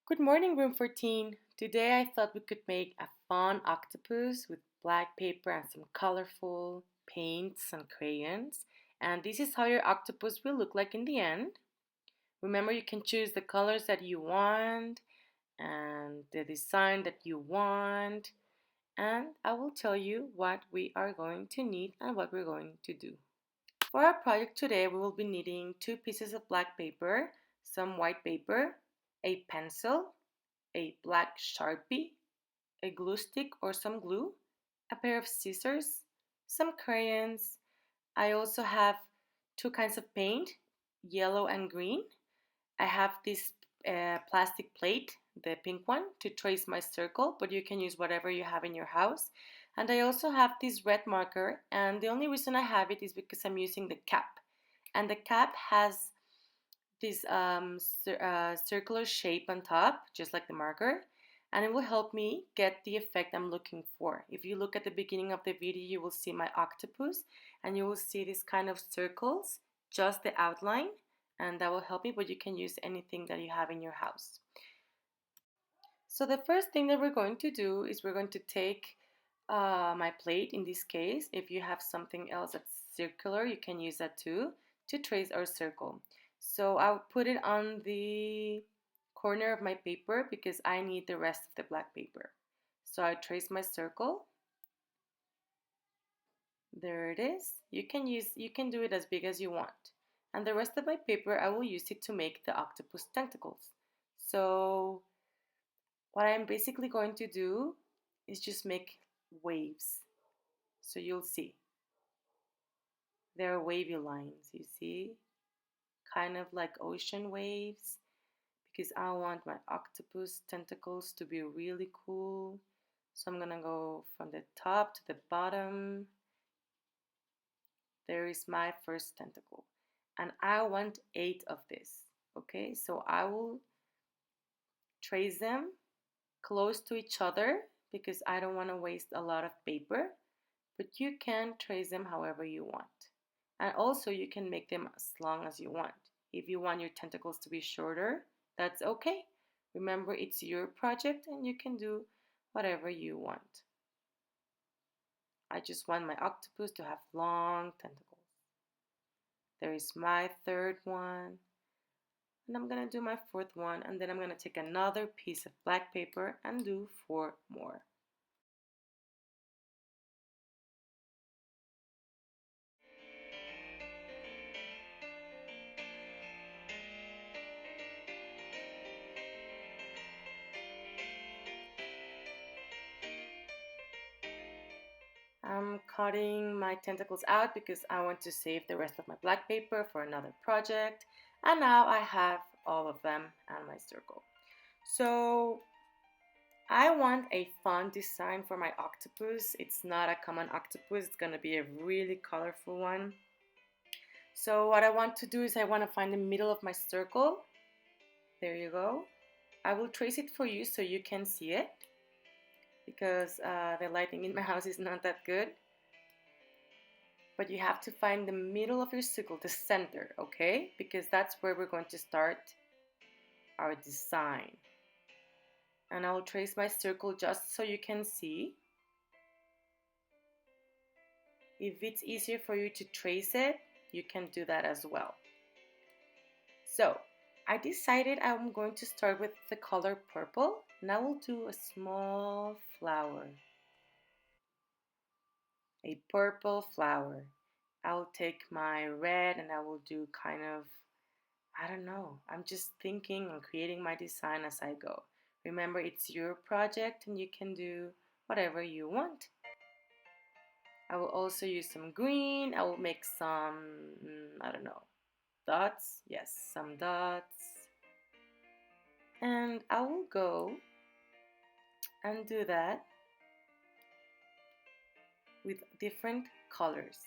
Good morning, Room 14. Today I thought we could make a fun octopus with black paper and some colorful paints and crayons. And this is how your octopus will look like in the end. Remember, you can choose the colors that you want and the design that you want. And I will tell you what we are going to need and what we're going to do. For our project today, we will be needing 2 pieces of black paper, some white paper, a pencil, a black Sharpie, a glue stick or some glue, a pair of scissors, some crayons. I also have 2 kinds of paint, yellow and green. I have this plastic plate, the pink one, to trace my circle, but you can use whatever you have in your house. And I also have this red marker, and the only reason I have it is because I'm using the cap. And the cap has this circular shape on top, just like the marker, and it will help me get the effect I'm looking for. If you look at the beginning of the video, you will see my octopus, and you will see these kind of circles, just the outline, and that will help me, but you can use anything that you have in your house. So the first thing that we're going to do is we're going to take my plate in this case. If you have something else that's circular, you can use that too to trace our circle. So I'll put it on the corner of my paper because I need the rest of the black paper. So I trace my circle. There it is. You can do it as big as you want. And the rest of my paper, I will use it to make the octopus tentacles. So what I'm basically going to do is just make waves. So you'll see. There are wavy lines, you see? Kind of like ocean waves because I want my octopus tentacles to be really cool. So I'm gonna go from the top to the bottom. There is my first tentacle. And I want 8 of this. Okay, so I will trace them close to each other because I don't want to waste a lot of paper, but you can trace them however you want. And also you can make them as long as you want. If you want your tentacles to be shorter, that's okay. Remember, it's your project and you can do whatever you want. I just want my octopus to have long tentacles. There is my third one. And I'm gonna do my fourth one, and then I'm gonna take another piece of black paper and do 4 more. I'm cutting my tentacles out because I want to save the rest of my black paper for another project. And now I have all of them and my circle. So I want a fun design for my octopus. It's not a common octopus, it's gonna be a really colorful one. So what I want to do is I want to find the middle of my circle. There you go. I will trace it for you so you can see it because the lighting in my house is not that good. But you have to find the middle of your circle, the center, okay? Because that's where we're going to start our design. And I will trace my circle just so you can see. If it's easier for you to trace it, you can do that as well. So I decided I'm going to start with the color purple, and I will do a small flower, a purple flower. I'll take my red and I will do kind of, I don't know, I'm just thinking and creating my design as I go. Remember, it's your project and you can do whatever you want. I will also use some green. I will make some, I don't know, dots. Yes, some dots. And I will go and do that with different colors.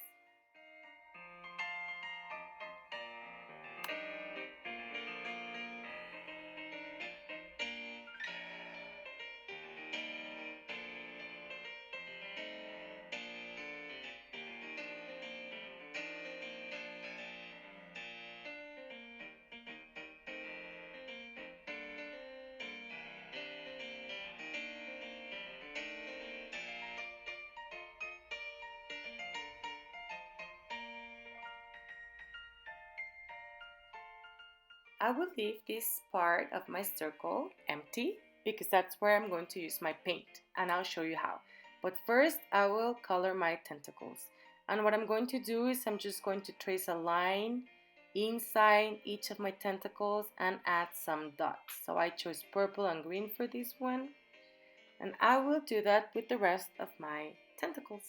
I will leave this part of my circle empty because that's where I'm going to use my paint, and I'll show you how. But first I will color my tentacles. And what I'm going to do is I'm just going to trace a line inside each of my tentacles and add some dots. So I chose purple and green for this one, and I will do that with the rest of my tentacles.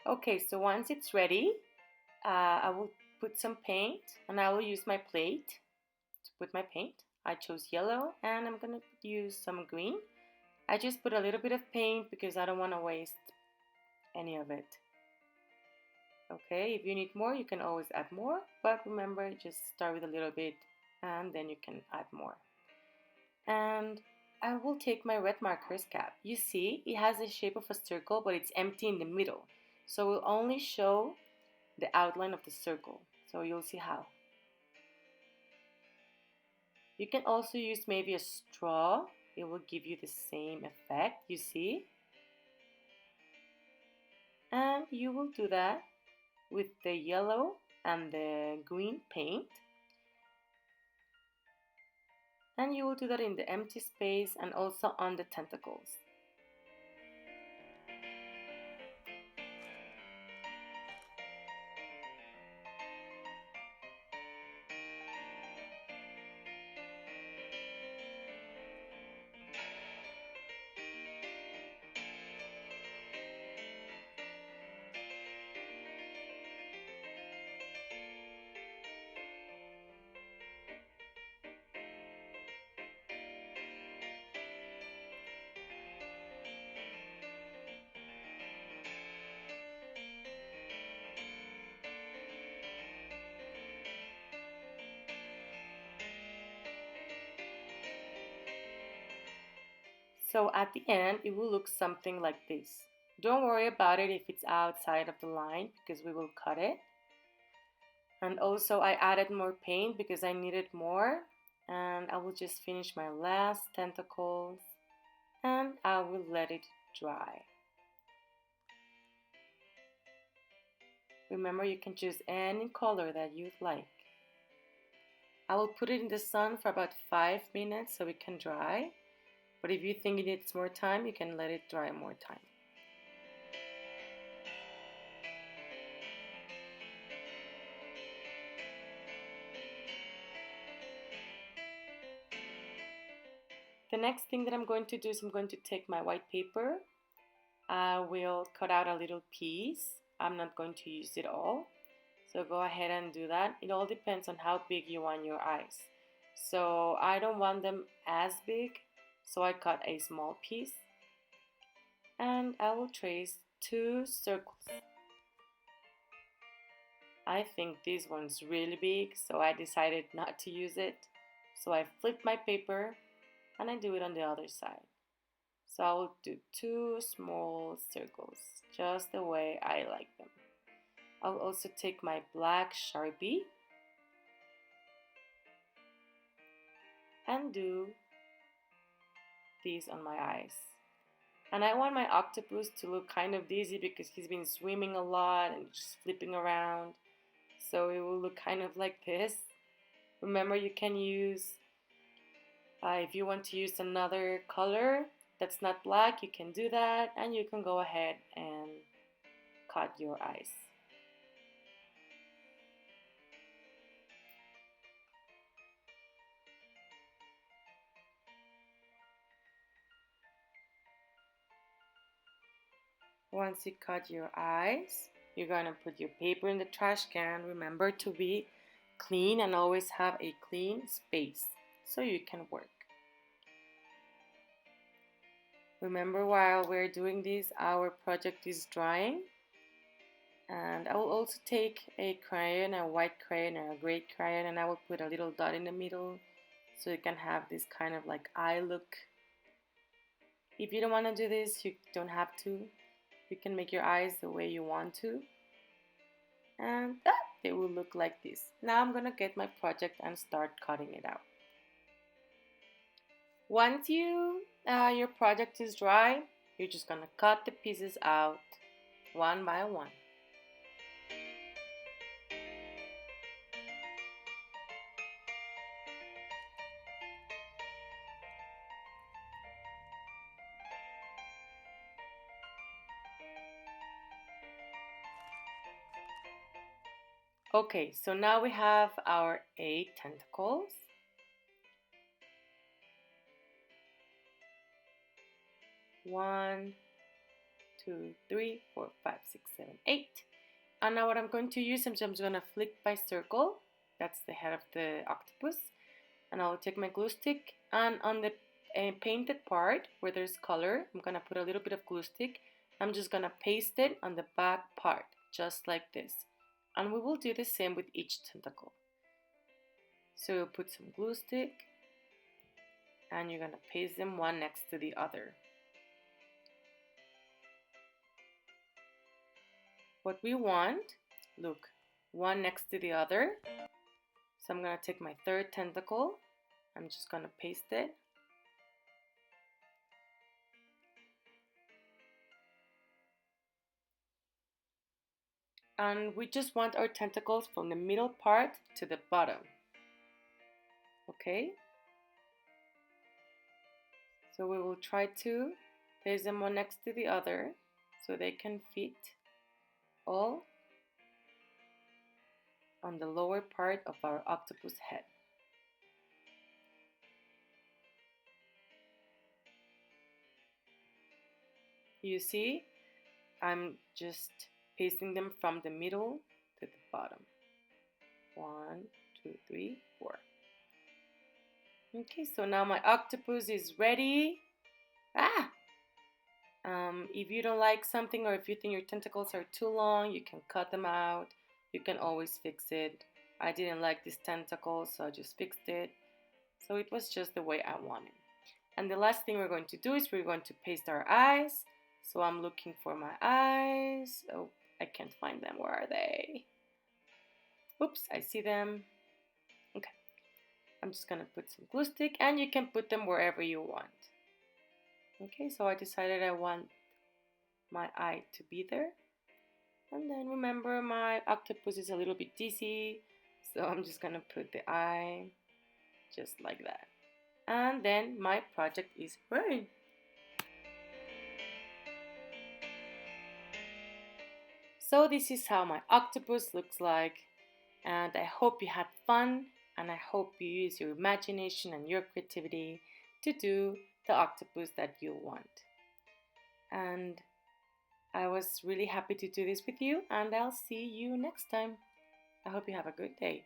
Okay, so once it's ready, I will put some paint and I will use my plate to put my paint. I chose yellow and I'm gonna use some green. I just put a little bit of paint because I don't want to waste any of it. Okay, if you need more, you can always add more, but remember, just start with a little bit and then you can add more. And I will take my red marker's cap. You see, it has the shape of a circle, but it's empty in the middle. So we'll only show the outline of the circle. So you'll see how. You can also use maybe a straw. It will give you the same effect, you see. And you will do that with the yellow and the green paint. And you will do that in the empty space and also on the tentacles. So at the end, it will look something like this. Don't worry about it if it's outside of the line because we will cut it. And also I added more paint because I needed more. And I will just finish my last tentacles and I will let it dry. Remember, you can choose any color that you'd like. I will put it in the sun for about 5 minutes so it can dry. But if you think it needs more time, you can let it dry more time. The next thing that I'm going to do is I'm going to take my white paper. I will cut out a little piece. I'm not going to use it all. So go ahead and do that. It all depends on how big you want your eyes. So I don't want them as big, so I cut a small piece. And I will trace 2 circles. I think this one's really big, so I decided not to use it. So I flip my paper and I do it on the other side. So I will do 2 small circles, just the way I like them. I'll also take my black Sharpie and do these on my eyes. And I want my octopus to look kind of dizzy because he's been swimming a lot and just flipping around. So it will look kind of like this. Remember, you can use, if you want to use another color that's not black, you can do that, and you can go ahead and cut your eyes. Once you cut your eyes, you're going to put your paper in the trash can. Remember to be clean and always have a clean space so you can work. Remember, while we're doing this, our project is drying. And I will also take a crayon, a white crayon or a gray crayon, and I will put a little dot in the middle so it can have this kind of like eye look. If you don't want to do this, you don't have to. You can make your eyes the way you want to. And they will look like this. Now I'm gonna get my project and start cutting it out. Once your project is dry, you're just gonna cut the pieces out one by one. Okay, so now we have our 8 tentacles. One, two, three, four, five, six, seven, 8. And now what I'm going to use, I'm just going to flick my circle. That's the head of the octopus. And I'll take my glue stick, and on the painted part where there's color, I'm going to put a little bit of glue stick. I'm just going to paste it on the back part, just like this. And we will do the same with each tentacle. So you'll put some glue stick, and you're going to paste them one next to the other. What we want, look, one next to the other. So I'm going to take my third tentacle. I'm just going to paste it. And we just want our tentacles from the middle part to the bottom. Okay? So we will try to place them one next to the other so they can fit all on the lower part of our octopus head. You see, I'm just pasting them from the middle to the bottom. 1, 2, 3, 4. Okay, so now my octopus is ready. If you don't like something, or if you think your tentacles are too long, you can cut them out. You can always fix it. I didn't like this tentacle, so I just fixed it. So it was just the way I wanted. And the last thing we're going to do is we're going to paste our eyes. So I'm looking for my eyes. Oh, I can't find them. Where are they? Oops, I see them. Okay. I'm just gonna put some glue stick, and you can put them wherever you want. Okay, so I decided I want my eye to be there. And then remember, my octopus is a little bit dizzy, so I'm just gonna put the eye just like that. And then my project is ready. So this is how my octopus looks like, and I hope you had fun, and I hope you use your imagination and your creativity to do the octopus that you want. And I was really happy to do this with you, and I'll see you next time. I hope you have a good day.